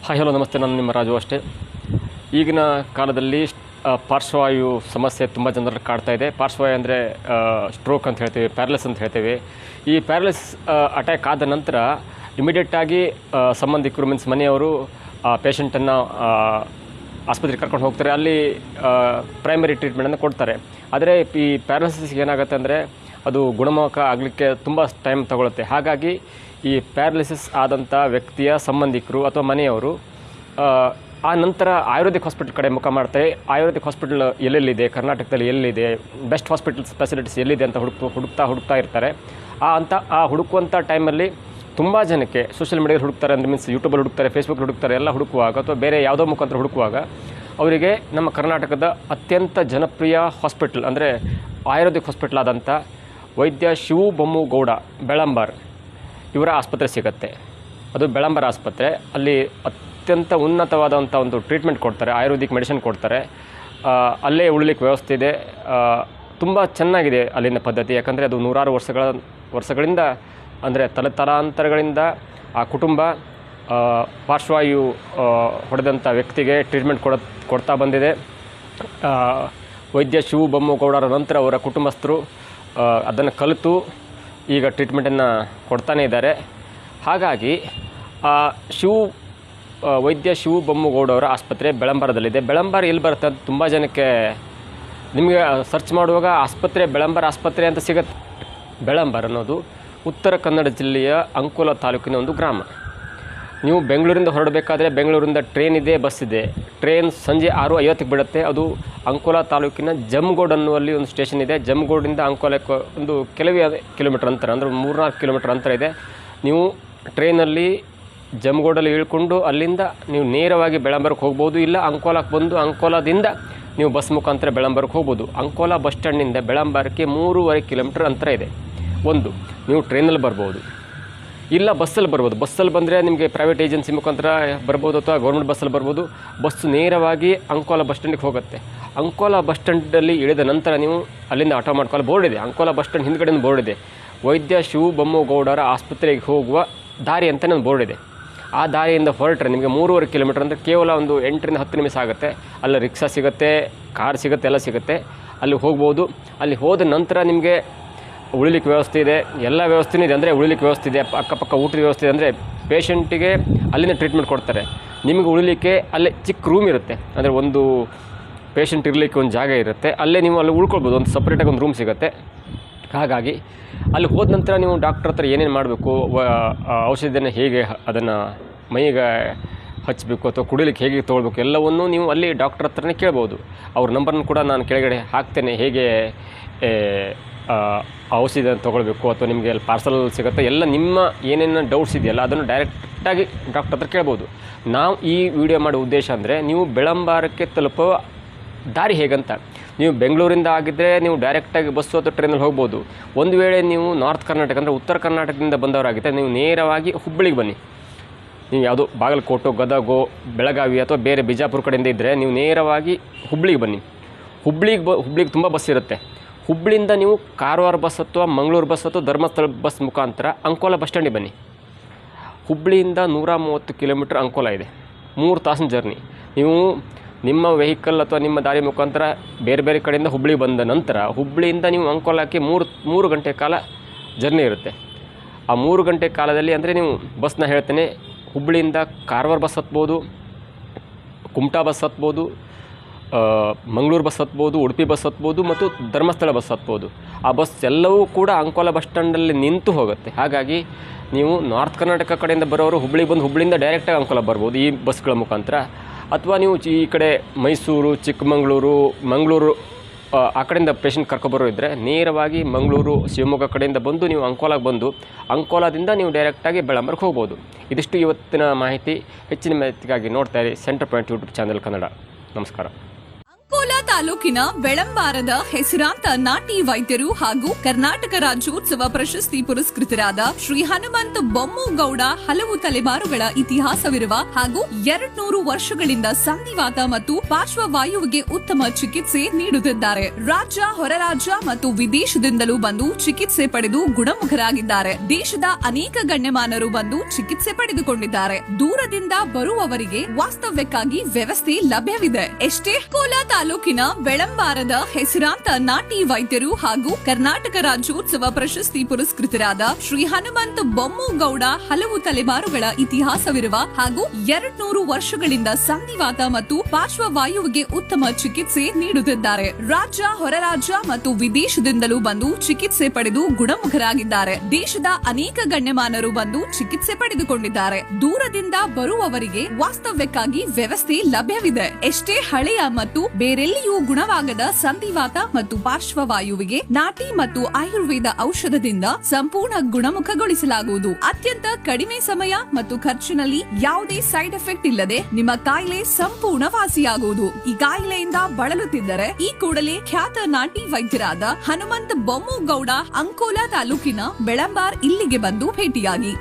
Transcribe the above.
Hi hello ನಮಸ್ತೆ, ನಾನು ನಿಮ್ಮ ರಾಜು ಅಷ್ಟೇ. ಈಗಿನ ಕಾಲದಲ್ಲಿ ಪಾರ್ಶ್ವವಾಯು ಸಮಸ್ಯೆ ತುಂಬ ಜನರಲ್ಲಿ ಕಾಡ್ತಾ ಇದೆ. ಪಾರ್ಶ್ವವಾಯು ಅಂದರೆ ಸ್ಟ್ರೋಕ್ ಅಂತ ಹೇಳ್ತೀವಿ, ಪ್ಯಾರಲಿಸ್ ಅಂತ ಹೇಳ್ತೀವಿ. ಈ ಪ್ಯಾರಲಿಸ್ ಅಟ್ಯಾಕ್ ಆದ ನಂತರ ಇಮಿಡಿಯೇಟಾಗಿ ಸಂಬಂಧಿಕರು ಮೀನ್ಸ್ ಮನೆಯವರು ಪೇಷಂಟನ್ನು ಆಸ್ಪತ್ರೆಗೆ ಕರ್ಕೊಂಡು ಹೋಗ್ತಾರೆ. ಅಲ್ಲಿ ಪ್ರೈಮರಿ ಟ್ರೀಟ್ಮೆಂಟನ್ನು ಕೊಡ್ತಾರೆ. ಆದರೆ ಈ ಪ್ಯಾರಲಿಸಿಸ್ಗೆ ಏನಾಗುತ್ತೆ ಅಂದರೆ ಅದು ಗುಣಮುಖ ಆಗಲಿಕ್ಕೆ ತುಂಬ ಟೈಮ್ ತಗೊಳುತ್ತೆ. ಹಾಗಾಗಿ ಈ ಪ್ಯಾರಲಿಸಿಸ್ ಆದಂಥ ವ್ಯಕ್ತಿಯ ಸಂಬಂಧಿಕರು ಅಥವಾ ಮನೆಯವರು ಆ ನಂತರ ಆಯುರ್ವೇದಿಕ್ ಹಾಸ್ಪಿಟಲ್ ಕಡೆ ಮುಖ ಮಾಡ್ತಾರೆ. ಆಯುರ್ವೇದಿಕ್ ಹಾಸ್ಪಿಟಲ್ ಎಲ್ಲೆಲ್ಲಿದೆ, ಕರ್ನಾಟಕದಲ್ಲಿ ಎಲ್ಲಿದೆ, ಬೆಸ್ಟ್ ಹಾಸ್ಪಿಟಲ್ಸ್ ಫೆಸಿಲಿಟೀಸ್ ಎಲ್ಲಿದೆ ಅಂತ ಹುಡುಕ್ತಾ ಇರ್ತಾರೆ. ಆ ಹುಡುಕುವಂಥ ಟೈಮಲ್ಲಿ ತುಂಬ ಜನಕ್ಕೆ ಸೋಷಿಯಲ್ ಮೀಡಿಯಾದಲ್ಲಿ ಹುಡುಕ್ತಾರೆ, ಅಂದರೆ ಮೀನ್ಸ್ ಯೂಟ್ಯೂಬಲ್ಲಿ ಹುಡುಕ್ತಾರೆ, ಫೇಸ್ಬುಕ್ ಹುಡುಕ್ತಾರೆ. ಎಲ್ಲ ಹುಡುಕುವಾಗ ಅಥವಾ ಬೇರೆ ಯಾವುದೋ ಮುಖಾಂತರ ಹುಡುಕುವಾಗ ಅವರಿಗೆ ನಮ್ಮ ಕರ್ನಾಟಕದ ಅತ್ಯಂತ ಜನಪ್ರಿಯ ಹಾಸ್ಪಿಟಲ್ ಅಂದರೆ ಆಯುರ್ವೇದಿಕ್ ಹಾಸ್ಪಿಟಲ್ ಆದಂಥ ವೈದ್ಯ ಶಿವು ಬೊಮ್ಮಗೌಡ ಬೆಳಂಬಾರ್ ಇವರ ಆಸ್ಪತ್ರೆ ಸಿಗುತ್ತೆ. ಅದು ಬೆಳಂಬಾರ್ ಆಸ್ಪತ್ರೆ. ಅಲ್ಲಿ ಅತ್ಯಂತ ಉನ್ನತವಾದಂಥ ಒಂದು ಟ್ರೀಟ್ಮೆಂಟ್ ಕೊಡ್ತಾರೆ, ಆಯುರ್ವೇದಿಕ್ ಮೆಡಿಸಿನ್ ಕೊಡ್ತಾರೆ. ಅಲ್ಲೇ ಉಳಿಲಿಕ್ಕೆ ವ್ಯವಸ್ಥೆ ಇದೆ. ತುಂಬ ಚೆನ್ನಾಗಿದೆ ಅಲ್ಲಿನ ಪದ್ಧತಿ. ಯಾಕಂದರೆ ಅದು ನೂರಾರು ವರ್ಷಗಳಿಂದ ಅಂದರೆ ತಲಾಂತರಗಳಿಂದ ಆ ಕುಟುಂಬ ಪಾರ್ಶ್ವವಾಯು ಹೊಡೆದಂಥ ವ್ಯಕ್ತಿಗೆ ಟ್ರೀಟ್ಮೆಂಟ್ ಕೊಡ್ತಾ ಬಂದಿದೆ. ವೈದ್ಯ ಶಿವು ಬೊಮ್ಮಗೌಡರ ನಂತರ ಅವರ ಕುಟುಂಬಸ್ಥರು ಅದನ್ನು ಕಲಿತು ಈಗ ಟ್ರೀಟ್ಮೆಂಟನ್ನು ಕೊಡ್ತಾನೇ ಇದ್ದಾರೆ. ಹಾಗಾಗಿ ವೈದ್ಯ ಶಿವು ಬೊಮ್ಮಗೌಡವರ ಆಸ್ಪತ್ರೆ ಬೆಳಂಬಾರದಲ್ಲಿದೆ. ಬೆಳಂಬಾರ ಎಲ್ಲಿ ಬರುತ್ತೆ ಅಂತ ತುಂಬ ಜನಕ್ಕೆ ನಿಮಗೆ ಸರ್ಚ್ ಮಾಡುವಾಗ ಆಸ್ಪತ್ರೆ ಬೆಳಂಬಾರ ಆಸ್ಪತ್ರೆ ಅಂತ ಸಿಗುತ್ತೆ. ಬೆಳಂಬಾರ ಅನ್ನೋದು ಉತ್ತರ ಕನ್ನಡ ಜಿಲ್ಲೆಯ ಅಂಕೋಲ ತಾಲೂಕಿನ ಒಂದು ಗ್ರಾಮ. ನೀವು ಬೆಂಗಳೂರಿಂದ ಹೊರಡಬೇಕಾದ್ರೆ ಬೆಂಗಳೂರಿಂದ ಟ್ರೈನ್ ಇದೆ, ಬಸ್ ಇದೆ. ಟ್ರೈನ್ ಸಂಜೆ 6:50ಕ್ಕೆ ಬಿಡುತ್ತೆ. ಅದು ಅಂಕೋಲ ತಾಲೂಕಿನ ಜಮ್ಗೋಡ್ ಅನ್ನುವಲ್ಲಿ ಒಂದು ಸ್ಟೇಷನ್ ಇದೆ. ಜಮ್ಗೋಡಿಂದ ಅಂಕೋಲಕ್ಕೆ ಒಂದು ಕೆಲವೇ ಕಿಲೋಮೀಟರ್ ಅಂತರ, ಅಂದರೆ 3-4 ಕಿಲೋಮೀಟರ್ ಅಂತರ ಇದೆ. ನೀವು ಟ್ರೈನಲ್ಲಿ ಜಮ್ಗೋಡಲ್ಲಿ ಇಳ್ಕೊಂಡು ಅಲ್ಲಿಂದ ನೀವು ನೇರವಾಗಿ ಬೆಳಂಬರಕ್ಕೆ ಹೋಗ್ಬೋದು. ಇಲ್ಲ ಅಂಕೋಲಕ್ಕೆ ಬಂದು ಅಂಕೋಲದಿಂದ ನೀವು ಬಸ್ ಮುಖಾಂತರ ಬೆಳಂಬರಕ್ಕೆ ಹೋಗ್ಬೋದು. ಅಂಕೋಲ ಬಸ್ ಸ್ಟ್ಯಾಂಡಿಂದ ಬೆಳಂಬರಕ್ಕೆ 3.5 ಕಿಲೋಮೀಟರ್ ಅಂತರ ಇದೆ. ನೀವು ಟ್ರೈನಲ್ಲಿ ಬರ್ಬೋದು, ಇಲ್ಲ ಬಸ್ಸಲ್ಲಿ ಬರ್ಬೋದು. ಬಸ್ಸಲ್ಲಿ ಬಂದರೆ ನಿಮಗೆ ಪ್ರೈವೇಟ್ ಏಜೆನ್ಸಿ ಮುಖಾಂತರ ಬರ್ಬೋದು ಅಥವಾ ಗೌರ್ಮೆಂಟ್ ಬಸ್ಸಲ್ಲಿ ಬರ್ಬೋದು. ಬಸ್ಸು ನೇರವಾಗಿ ಅಂಕೋಲ ಬಸ್ ಸ್ಟ್ಯಾಂಡಿಗೆ ಹೋಗುತ್ತೆ. ಅಂಕೋಲ ಬಸ್ ಸ್ಟ್ಯಾಂಡಲ್ಲಿ ಇಳಿದ ನಂತರ ನೀವು ಅಲ್ಲಿಂದ ಆಟೋ ಮಾಡ್ಕೊಳ್ಳೋ ಬೋರ್ಡ್ ಇದೆ. ಅಂಕೋಲ ಬಸ್ ಸ್ಟ್ಯಾಂಡ್ ಹಿಂದ್ಗಡೆಯಿಂದ ಬೋರ್ಡ್ ಇದೆ, ವೈದ್ಯ ಶಿವು ಬೊಮ್ಮಗೌಡರ ಆಸ್ಪತ್ರೆಗೆ ಹೋಗುವ ದಾರಿ ಅಂತಲೇ ಒಂದು ಬೋರ್ಡ್ ಇದೆ. ಆ ದಾರಿಯಿಂದ ಹೊರಟ್ರೆ ನಿಮಗೆ 3.5 ಕಿಲೋಮೀಟರ್ ಅಂದರೆ ಕೇವಲ ಒಂದು 8-10 ನಿಮಿಷ ಆಗುತ್ತೆ. ಅಲ್ಲಿ ರಿಕ್ಷಾ ಸಿಗುತ್ತೆ, ಕಾರ್ ಸಿಗುತ್ತೆ, ಎಲ್ಲ ಸಿಗುತ್ತೆ. ಅಲ್ಲಿ ಹೋಗ್ಬೋದು. ಅಲ್ಲಿ ಹೋದ ನಂತರ ನಿಮಗೆ ಉಳಿಲಿಕ್ಕೆ ವ್ಯವಸ್ಥೆ ಇದೆ, ಎಲ್ಲ ವ್ಯವಸ್ಥೆನೂ ಇದೆ. ಅಂದರೆ ಉಳಿಲಿಕ್ಕೆ ವ್ಯವಸ್ಥೆ ಇದೆ, ಅಕ್ಕಪಕ್ಕ ಊಟದ ವ್ಯವಸ್ಥೆ ಇದೆ. ಅಂದರೆ ಪೇಷಂಟಿಗೆ ಅಲ್ಲಿಂದ ಟ್ರೀಟ್ಮೆಂಟ್ ಕೊಡ್ತಾರೆ. ನಿಮಗೆ ಉಳಿಲಿಕ್ಕೆ ಅಲ್ಲೇ ಚಿಕ್ಕ ರೂಮ್ ಇರುತ್ತೆ. ಅಂದರೆ ಒಂದು ಪೇಷಂಟ್ ಇರಲಿಕ್ಕೆ ಒಂದು ಜಾಗ ಇರುತ್ತೆ. ಅಲ್ಲೇ ನೀವು ಅಲ್ಲಿ ಉಳ್ಕೊಳ್ಬೋದು. ಒಂದು ಸಪ್ರೇಟಾಗಿ ಒಂದು ರೂಮ್ ಸಿಗುತ್ತೆ. ಹಾಗಾಗಿ ಅಲ್ಲಿ ಹೋದ ನಂತರ ನೀವು ಡಾಕ್ಟ್ರ್ ಹತ್ರ ಏನೇನು ಮಾಡಬೇಕು, ಔಷಧಿಯನ್ನು ಹೇಗೆ ಅದನ್ನು ಮೈಗೆ ಹಚ್ಚಬೇಕು ಅಥವಾ ಕುಡಿಲಿಕ್ಕೆ ಹೇಗೆ ತೊಗೊಳ್ಬೇಕು, ಎಲ್ಲವನ್ನೂ ನೀವು ಅಲ್ಲಿ ಡಾಕ್ಟ್ರ್ ಹತ್ರನೇ ಕೇಳ್ಬೋದು. ಅವ್ರ ನಂಬರ್ನ ಕೂಡ ನಾನು ಕೆಳಗಡೆ ಹಾಕ್ತೇನೆ. ಹೇಗೆ ಔಷಧಿಯನ್ನು ತೊಗೊಳ್ಬೇಕು ಅಥವಾ ನಿಮಗೆ ಅಲ್ಲಿ ಪಾರ್ಸಲ್ ಸಿಗುತ್ತೆ, ಎಲ್ಲ ನಿಮ್ಮ ಏನೇನು ಡೌಟ್ಸ್ ಇದೆಯಲ್ಲ ಅದನ್ನು ಡೈರೆಕ್ಟಾಗಿ ಡಾಕ್ಟ್ರ್ ಹತ್ರ ಕೇಳ್ಬೋದು. ನಾವು ಈ ವಿಡಿಯೋ ಮಾಡೋ ಉದ್ದೇಶ ಅಂದರೆ ನೀವು ಬೆಳಂಬಾರಕ್ಕೆ ತಲುಪೋ ದಾರಿ ಹೇಗಂತ. ನೀವು ಬೆಂಗಳೂರಿಂದ ಆಗಿದ್ದರೆ ನೀವು ಡೈರೆಕ್ಟಾಗಿ ಬಸ್ಸು ಅಥವಾ ಟ್ರೈನಲ್ಲಿ ಹೋಗ್ಬೋದು. ಒಂದು ವೇಳೆ ನೀವು ನಾರ್ತ್ ಕರ್ನಾಟಕ ಅಂದರೆ ಉತ್ತರ ಕರ್ನಾಟಕದಿಂದ ಬಂದವರಾಗಿದ್ದರೆ ನೀವು ನೇರವಾಗಿ ಹುಬ್ಬಳ್ಳಿಗೆ ಬನ್ನಿ. ನೀವು ಯಾವುದೋ ಬಾಗಲಕೋಟೆ, ಗದಗ, ಬೆಳಗಾವಿ ಅಥವಾ ಬೇರೆ ಬಿಜಾಪುರ ಕಡೆಯಿಂದ ಇದ್ದರೆ ನೀವು ನೇರವಾಗಿ ಹುಬ್ಬಳ್ಳಿಗೆ ಬನ್ನಿ. ಹುಬ್ಬಳ್ಳಿಗೆ ತುಂಬ ಬಸ್ ಇರುತ್ತೆ. ಹುಬ್ಬಳ್ಳಿಯಿಂದ ನೀವು ಕಾರವಾರ ಬಸ್ ಅಥವಾ ಮಂಗಳೂರು ಬಸ್ ಅಥವಾ ಧರ್ಮಸ್ಥಳ ಬಸ್ ಮುಖಾಂತರ ಅಂಕೋಲ ಬಸ್ ಸ್ಟ್ಯಾಂಡಿಗೆ ಬನ್ನಿ. ಹುಬ್ಬಳ್ಳಿಯಿಂದ 130 ಕಿಲೋಮೀಟರ್ ಅಂಕೋಲ ಇದೆ. 3 ತಾಸಿನ ಜರ್ನಿ. ನೀವು ನಿಮ್ಮ ವೆಹಿಕಲ್ ಅಥವಾ ನಿಮ್ಮ ದಾರಿ ಮುಖಾಂತರ ಬೇರೆ ಬೇರೆ ಕಡೆಯಿಂದ ಹುಬ್ಬಳ್ಳಿಗೆ ಬಂದ ನಂತರ ಹುಬ್ಬಳ್ಳಿಯಿಂದ ನೀವು ಅಂಕೋಲಕ್ಕೆ 3 ಗಂಟೆ ಕಾಲ ಜರ್ನಿ ಇರುತ್ತೆ. ಆ 3 ಗಂಟೆ ಕಾಲದಲ್ಲಿ ಅಂದರೆ ನೀವು ಬಸ್ನ ಹೇಳ್ತೇನೆ, ಹುಬ್ಬಳ್ಳಿಯಿಂದ ಕಾರವಾರ ಬಸ್ ಹತ್ಬೋದು, ಕುಮಟಾ ಬಸ್ ಹತ್ಬೋದು, ಮಂಗಳೂರು ಬಸ್ ಹತ್ಬೋದು, ಉಡುಪಿ ಬಸ್ ಹತ್ಬೋದು ಮತ್ತು ಧರ್ಮಸ್ಥಳ ಬಸ್ ಹತ್ಬೋದು. ಆ ಬಸ್ ಎಲ್ಲವೂ ಕೂಡ ಅಂಕೋಲ ಬಸ್ ಸ್ಟ್ಯಾಂಡಲ್ಲಿ ನಿಂತು ಹೋಗುತ್ತೆ. ಹಾಗಾಗಿ ನೀವು ನಾರ್ತ್ ಕರ್ನಾಟಕ ಕಡೆಯಿಂದ ಬರೋರು ಹುಬ್ಬಳ್ಳಿಗೆ ಬಂದು ಹುಬ್ಬಳ್ಳಿಯಿಂದ ಡೈರೆಕ್ಟಾಗಿ ಅಂಕೋಲ ಬರ್ಬೋದು ಈ ಬಸ್ಗಳ ಮುಖಾಂತರ. ಅಥವಾ ನೀವು ಈ ಕಡೆ ಮೈಸೂರು, ಚಿಕ್ಕಮಗಳೂರು, ಮಂಗಳೂರು ಆ ಕಡೆಯಿಂದ ಪೇಷಂಟ್ ಕರ್ಕೊಬರೋ ಇದ್ದರೆ ನೇರವಾಗಿ ಮಂಗಳೂರು, ಶಿವಮೊಗ್ಗ ಕಡೆಯಿಂದ ಬಂದು ನೀವು ಅಂಕೋಲಾಗೆ ಬಂದು ಅಂಕೋಲಾದಿಂದ ನೀವು ಡೈರೆಕ್ಟಾಗಿ ಬೆಳಂಬರಕ್ಕೆ ಹೋಗ್ಬೋದು. ಇದಿಷ್ಟು ಇವತ್ತಿನ ಮಾಹಿತಿ. ಹೆಚ್ಚಿನ ಮಾಹಿತಿಗಾಗಿ ನೋಡ್ತಾ ಇರಿ centre point YouTube channel Kannada. ನಮಸ್ಕಾರ. ಅಂಕೋಲ ತಾಲೂಕಿನ ಬೆಳಂಬಾರದ ಹೆಸರಾಂತ ನಾಟಿ ವೈದ್ಯರು ಹಾಗೂ ಕರ್ನಾಟಕ ರಾಜ್ಯೋತ್ಸವ ಪ್ರಶಸ್ತಿ ಪುರಸ್ಕೃತರಾದ ಶ್ರೀ ಹನುಮಂತ ಬೊಮ್ಮಗೌಡ ಹಲವು ತಲೆಮಾರುಗಳ ಇತಿಹಾಸವಿರುವ ಹಾಗೂ 200 ವರ್ಷಗಳಿಂದ ಸಂಧಿವಾತ ಮತ್ತು ಪಾರ್ಶ್ವವಾಯುವಿಗೆ ಉತ್ತಮ ಚಿಕಿತ್ಸೆ ನೀಡುತ್ತಿದ್ದಾರೆ. ರಾಜ್ಯ, ಹೊರ ರಾಜ್ಯ ಮತ್ತು ವಿದೇಶದಿಂದಲೂ ಬಂದು ಚಿಕಿತ್ಸೆ ಪಡೆದು ಗುಣಮುಖರಾಗಿದ್ದಾರೆ. ದೇಶದ ಅನೇಕ ಗಣ್ಯಮಾನರು ಬಂದು ಚಿಕಿತ್ಸೆ ಪಡೆದುಕೊಂಡಿದ್ದಾರೆ. ದೂರದಿಂದ ಬರುವವರಿಗೆ ವಾಸ್ತವ್ಯಕ್ಕಾಗಿ ವ್ಯವಸ್ಥೆ ಲಭ್ಯವಿದೆ. ಎಷ್ಟೇ ಕೋಲಾ ತಾಲೂಕಿನ ಬೆಳಂಬಾರದ ಹೆಸರಾಂತ ನಾಟಿ ವೈದ್ಯರು ಹಾಗೂ ಕರ್ನಾಟಕ ರಾಜ್ಯೋತ್ಸವ ಪ್ರಶಸ್ತಿ ಪುರಸ್ಕೃತರಾದ ಶ್ರೀ ಹನುಮಂತ ಬೊಮ್ಮಗೌಡ ಹಲವು ತಲೆಮಾರುಗಳ ಇತಿಹಾಸವಿರುವ ಹಾಗೂ 200 ವರ್ಷಗಳಿಂದ ಸಂಧಿವಾತ ಮತ್ತು ಪಾರ್ಶ್ವವಾಯುವಿಗೆ ಉತ್ತಮ ಚಿಕಿತ್ಸೆ ನೀಡುತ್ತಿದ್ದಾರೆ. ರಾಜ್ಯ, ಹೊರ ರಾಜ್ಯ ಮತ್ತು ವಿದೇಶದಿಂದಲೂ ಬಂದು ಚಿಕಿತ್ಸೆ ಪಡೆದು ಗುಣಮುಖರಾಗಿದ್ದಾರೆ. ದೇಶದ ಅನೇಕ ಗಣ್ಯಮಾನರು ಬಂದು ಚಿಕಿತ್ಸೆ ಪಡೆದುಕೊಂಡಿದ್ದಾರೆ. ದೂರದಿಂದ ಬರುವವರಿಗೆ ವಾಸ್ತವ್ಯಕ್ಕಾಗಿ ವ್ಯವಸ್ಥೆ ಲಭ್ಯವಿದೆ. ಎಷ್ಟೇ ಹಳೆಯ ಮತ್ತು ಬೇರೆಲ್ಲಿಯೂ ಗುಣವಾಗದ ಸಂಧಿವಾತ ಮತ್ತು ಪಾರ್ಶ್ವವಾಯುವಿಗೆ ನಾಟಿ ಮತ್ತು ಆಯುರ್ವೇದ ಔಷಧದಿಂದ ಸಂಪೂರ್ಣ ಗುಣಮುಖಗೊಳಿಸಲಾಗುವುದು. ಅತ್ಯಂತ ಕಡಿಮೆ ಸಮಯ ಮತ್ತು ಖರ್ಚಿನಲ್ಲಿ ಯಾವುದೇ ಸೈಡ್ ಎಫೆಕ್ಟ್ ಇಲ್ಲದೆ ನಿಮ್ಮ ಕಾಯಿಲೆ ಸಂಪೂರ್ಣ ವಾಸಿಯಾಗುವುದು. ಈ ಕಾಯಿಲೆಯಿಂದ ಬಳಲುತ್ತಿದ್ದರೆ ಈ ಕೂಡಲೇ ಖ್ಯಾತ ನಾಟಿ ವೈದ್ಯರಾದ ಹನುಮಂತ ಬೊಮ್ಮಗೌಡ ಅಂಕೋಲಾ ತಾಲೂಕಿನ ಬೆಳಂಬಾರ್ ಇಲ್ಲಿಗೆ ಬಂದು ಭೇಟಿಯಾಗಿ.